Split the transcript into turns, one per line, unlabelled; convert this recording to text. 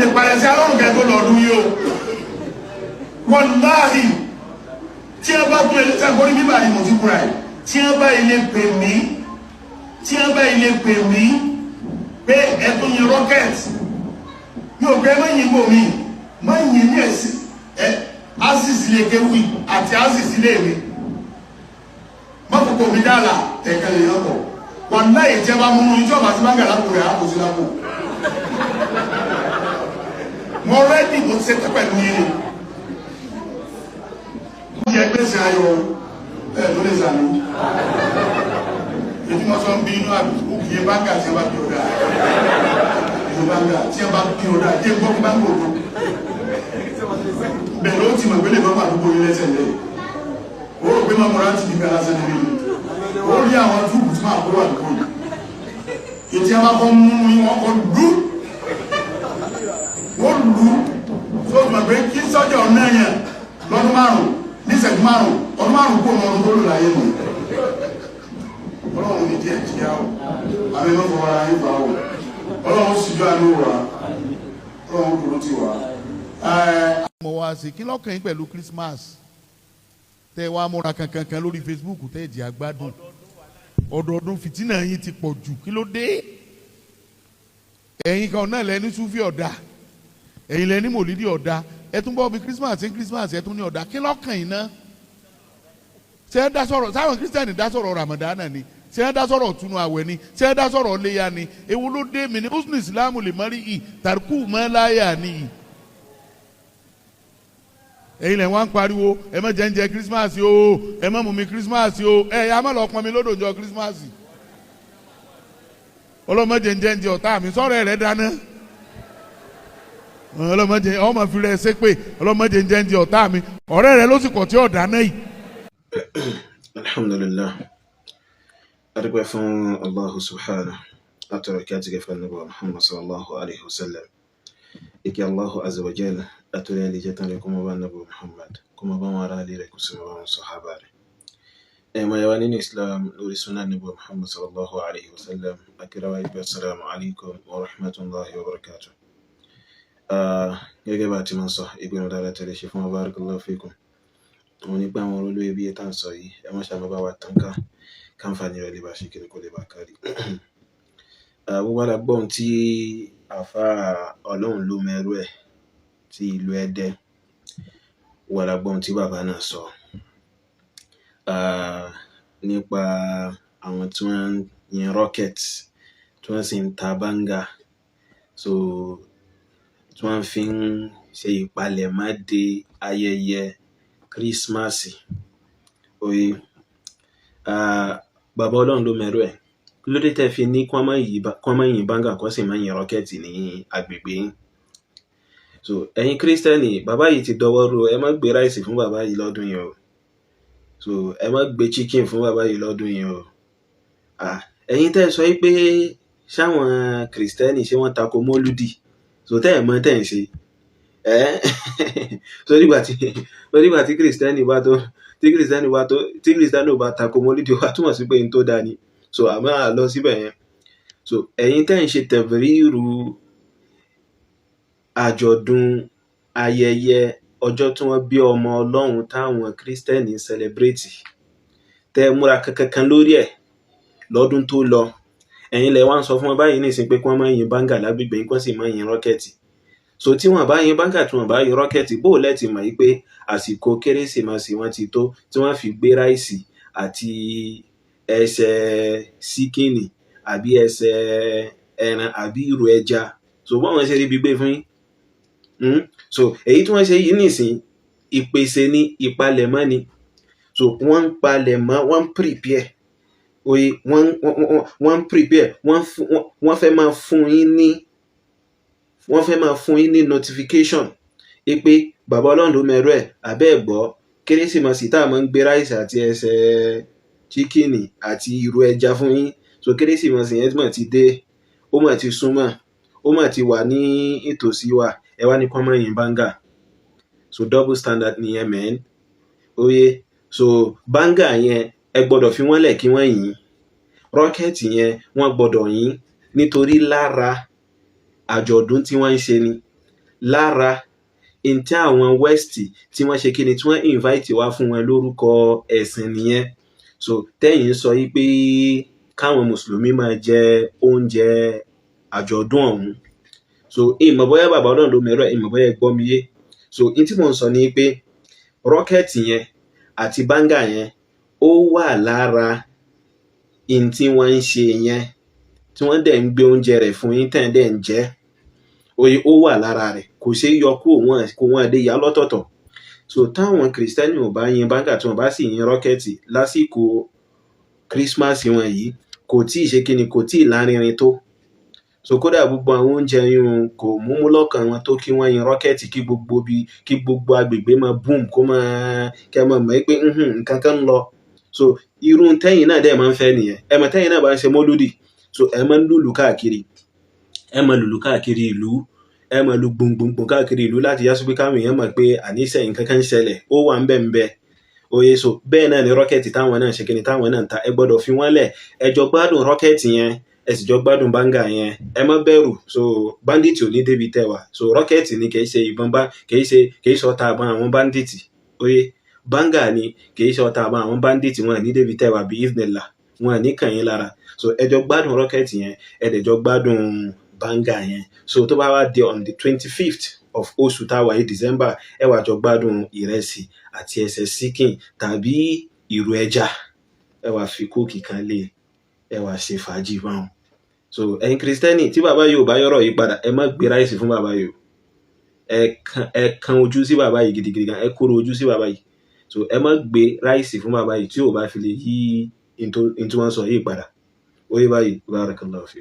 lè parẹ́ sí alọ́run kẹ́ tó lọ́dún yìí o wàláhì tí ẹ bá tún ẹlẹ́sẹ̀ gbọ́dí bíbá ni mo ti kúra ẹ̀ tí ẹ bá ilé pè mí pé ẹ̀tún yin rocket yóò gbé mẹ́yìn bò mí mẹ́yìn ní ẹ̀sìn asis lè kéwì àti asis lè mi mọ́kòkò mi dáàlà tẹ̀kẹ̀lẹ̀ yọ̀pọ̀ wọn náà ìjẹ́ bá múnú ìjọba tí máa ń gàlápò rẹ̀ àpòsí lápò mo rẹ́dì mo ṣe tẹ́ pẹ̀lú yìí mo jẹ́ gbèsè ayọ̀ ẹ̀ ló lè sàmì ètí mo sọ ń bí inú àbùkù kì í báńgà tí a bá bí ọ̀dà báńgà tí a bá bí ọ̀dà tí a gbọ́ fún báńgà òdo bẹ́ẹ̀ ló ti mọ̀ pé lè má bàa dúpọ̀ yín lẹ́sẹ̀ lẹ́yìn ó rò pé má mọ̀ra ti di gbára sẹ́ni rí ó rí àwọn túbù tí máa kó wà lóko yìí ètí a bá kọ́ mú wọn kọ́ lù wọ́n lù tó ti mọ̀ pé kí sọ́jà ọ̀nà yẹn lọ́dún márùn-ún ní ìṣẹ́jú márùn-ún ọdún márùn-ún kó ọmọ ọdún tó lò láyé nù ọlọ́run ní díẹ̀ jìyà o àmì mọ́fọ́ ara yín bá o ọlọ́run sì jọ àánú wa ọlọ́run kúrò ti wà.
mo wá sí kí lọ́kàn yín pẹ̀lú Christmas tẹ́ wá múra kankan lórí Facebook tẹ́ jẹ́ àgbádùn ọdọọdún fìtínà yín ti pọ̀ jù kí ló dé ẹ̀yin kan náà lẹ́ni súfì ọ̀dà ẹ̀yin lẹ́ni mòlídìí ọ̀dà ẹ tún bọ́ bí Christmas ẹ tún ní ọ̀dà kí lọ́kàn yín náà ṣé ẹ dá sọ̀rọ̀ sáwọn Kírísítẹ́nì dá sọ̀rọ̀ Ramadana ni ṣé ẹ dá sọ̀rọ̀ túnú àwẹ̀ ni ṣé ẹ dá sọ̀rọ̀ léya ni èwo ló dé mi ní húsùn ìsìlámù lè mọ́rí ì tàrkù mọ́láyà ni ì. ẹ̀yin lẹ̀ wọ́n ń pariwo ẹ má jẹ́ ń jẹ Christmas o ẹ má mú mi Christmas o ẹ yà má lọ pọn mi lódò jọ Christmas ọlọ́mọdé ń jẹ́ ń jẹ ọ̀tá mi sọ̀rọ̀ rẹ̀ dáná ọlọ́mọdé ọmọ fi rẹ̀ ṣépè ọlọ́mọdé ń jẹ́ ń jẹ ọ̀tá mi ọ̀rẹ́ rẹ̀ ló sì kọ̀ tí ọ̀ dáná yìí.
Alhamdulillah adúpẹ́ fún Allahu subhanahu àtọ̀rọ̀ kí a ti gẹ̀fẹ́ nígbà Muhammad sallallahu alaihi wasallam ike Allahu azza wa jalla àtọ̀rọ̀ ẹ̀lẹ́ jẹ́ tán rẹ̀ kó mọ́ bá nígbà Muhammad kó mọ́ bá wọn ará lè rẹ̀ kó sì mọ́ bá wọn sàhábà rẹ̀ ẹ̀mọ̀ yawa nínú Islam lórí sunnah nígbà Muhammad sallallahu alaihi wasallam akírawa ibi assalamu alaikum wa rahmatullahi wa barakatuh gẹ́gẹ́ bá ti máa sọ ìgbìmọ̀ dára tẹ̀lé ṣe fún wa barakallahu fikum wọn nípa àwọn olóyè bí ẹ̀ta ń sọ yìí ẹ má ṣàmọ́ bá wa tán ká káǹfààní rẹ̀ lè bá ṣe kiri kó lè bá kárí. gbogbo alágbọ́n tí àfa ọlọ́run ló mẹ́rú ẹ̀ tí ìlú Ẹdẹ gbogbo alágbọ́n tí bàbá náà sọ nípa àwọn tí wọ́n ń yin rocket tí wọ́n sì ń ta báńgà so tí wọ́n fi ń ṣe ìpalẹ̀mọ́ de ayẹyẹ Christmas oye bàbá ọlọ́run ló mẹ́rọ ẹ̀ kí ló dé tẹ́ fi ní kí wọ́n má yin báńgà kó sì má yin rọ́kẹ̀tì ní agbègbè yín so ẹ̀yin Kírísítẹ́nì bàbá yìí ti dọwọ́ ro ẹ má gbé ráìsì fún bàbá yìí lọ́dún yìí o so ẹ má gbé chicken fún bàbá yìí lọ́dún yìí o ẹ̀yin tẹ́ sọ pé ṣáwọn Kírísítẹ́nì ṣé wọ́n tako mọ́lúdì so tẹ́ ẹ̀ mọ̀ tẹ́ ẹ̀ ṣe so nígbà tí Kírísítẹ́nì ò bá tako mọ́lídì wá túmọ̀ sí pé n tó dáa ni so àmọ́ lọ síbẹ̀ yẹn so ẹ̀yin tẹ́ ń ṣe tẹ̀fìrìrù àjọ̀dún ayẹyẹ ọjọ́ tí wọ́n bí ọmọ Ọlọ́run táwọn Kírísítẹ́nì celebrate tẹ́ múra kankan lórí ẹ̀ lọ́dún tó lọ ẹ̀yin lẹ wá ń sọ fún wọn báyìí nísìnyí pé kí wọ́n má yin báńgà lágbègbè yín kí wọ́n sì má yin rọ́kẹ̀tì so tí wọ́n bá yin báńgà tí wọ́n bá yin rọ́kẹ̀tì bó lẹ́tì mọ̀ yìí pé àsìkò kérésìmesì wọn ti tó tí wọ́n fi gbé ráìsì àti ẹsẹ̀ síkìnì àbí ẹsẹ̀ ẹran àbí ìrù ẹja so bọ́n wọn ṣe rí gbígbé fún yín so èyí tí wọ́n ṣe yìí nìsín ìpèsè ní ìpalẹ̀mọ́ ni so wọ́n ń palẹ̀mọ́ wọ́n ń prepare oye wọ́n ń prepare wọ́n fẹ́ máa fún yín ní notification pé bàbá ọlọ́run ló mẹ́rọ ẹ̀ abẹ́ ẹ̀gbọ́ kérésìmesì tá a máa ń gbé ráìsì àti ẹsẹ̀ chíkìnì àti ìrù ẹja fún yín so kérésìmesì yẹn mà ti dé ó mà ti súnmọ́ ó mà ti wà ní ìtòsí wa ẹ wá ní kọ́ mọ́ yín báńgà so double standard nìyẹn mẹ́rin oye so báńgà yẹn ẹ gbọ́dọ̀ fi wọ́n lẹ̀ kí wọ́n yìn rọ́kẹ̀tì yẹn wọ́n gbọ́dọ̀ yìn nítorí lára àjọ̀dún tí wọ́n ń ṣe ni lára in tí àwọn west tí wọ́n ṣe kíni tí wọ́n invite wá fún wọn lórúkọ ẹ̀sìn nìyẹn. So tẹ́yìn sọ yí pé káwọn mùsùlùmí máa jẹ oúnjẹ àjọ̀dún ọ̀hún. So ìmọ̀ bóyá bàbá Ọlọ́run ló mẹ́rọ, ìmọ̀ bóyá ẹ gbọ́ mi yé. So in tí mò ń sọ ni pé rọ́kẹ̀tì yẹn àti báńgà yẹn ó wà lára in tí wọ́n ń ṣe yẹn, tí wọ́n dẹ̀ ń gbé oúnjẹ rẹ̀ fún yín tẹ̀ dẹ̀ ń jẹ, oye ó wà lára rẹ̀, kò ṣe é yọ kó wọn lè yà lọ́tọ̀ọ̀tọ̀. So táwọn kìrìsìtẹ́nì ò bá yin báńgà tí wọ́n bá sì yin rọ́kẹ̀tì lásìkò Christmas wọn yìí, kò tí ì ṣe kíni, kò tí ì lárinrin tó. So kódà gbogbo àwọn oúnjẹ yìí kò múmú lọ́kàn wọn tó kí wọ́n yin rọ́kẹ̀tì kí gbogbo agbègbè máa boom kó máa kẹ́ mọ̀ pé nǹkan kan ń lọ. So irú tẹ́yìn náà dẹ̀ máa ń fẹ́ nìyẹn. Ẹ mọ̀ tẹ́yìn náà bá ń ṣe mọ́lúdì, so ẹ máa ń lùlù káàkiri, ẹ máa lùlù káàkiri ìlú, ẹ máa lu gbùngbùngbùn káàkiri ìlú láti yá sí pé káwọn èèyàn mọ̀ pé àníṣe nǹkan kan ń ṣẹlẹ̀, ó wà ń bẹ̀. Oye, so bẹ́ẹ̀ náà ni rọ́kẹ̀tì táwọn náà ṣe kíni táwọn náà ń ta, ẹ gbọ́dọ̀ fi wọ́n lẹ̀. Ẹ jọ gbádùn rọ́kẹ̀tì yẹn, ẹ sì jọ gbádùn báńgà yẹn, ẹ má bẹ̀rù. So bandit ò ní débi tẹwà. So rọ́kẹ̀tì ni kìí ṣe ìbọn kìí ṣe ọta àbọn àwọn bandit. Oye, báńgà ni kìí ṣe ọta àbọn àwọn bandit, wọn ní débi tẹwà bí ìfnẹ̀lá, wọn ní kàn yín lára. So ẹ jọ gbádùn rọ́kẹ̀tì yẹn, ẹ dẹ̀ jọ gbádùn báńgà yẹn. So tó bá wá di on the 25th of oṣù táwa yìí December, ẹ wá jọ gbádùn ìrẹsì àti ẹsẹ̀ síkìn tàbí ìrù ẹja, ẹ wá fi kóòkì kan lé, ẹ wá ṣe fàájì báwọn. So ẹ̀yin kìrìsìtẹ́nì tí bàbá yìí ò bá yọ̀rọ̀ yìí padà, ẹ má gbé ráìsì fún bàbá yìí, ẹ kan ojú sí bàbá yìí gidigidi gan, ẹ kóró ojú sí bàbá yìí. So ẹ má gbé ráìsì fún bàbá yìí tí ò bá fi lè yí in tí wọ́n sọ yìí padà. Oye báyìí, barakallahu fi.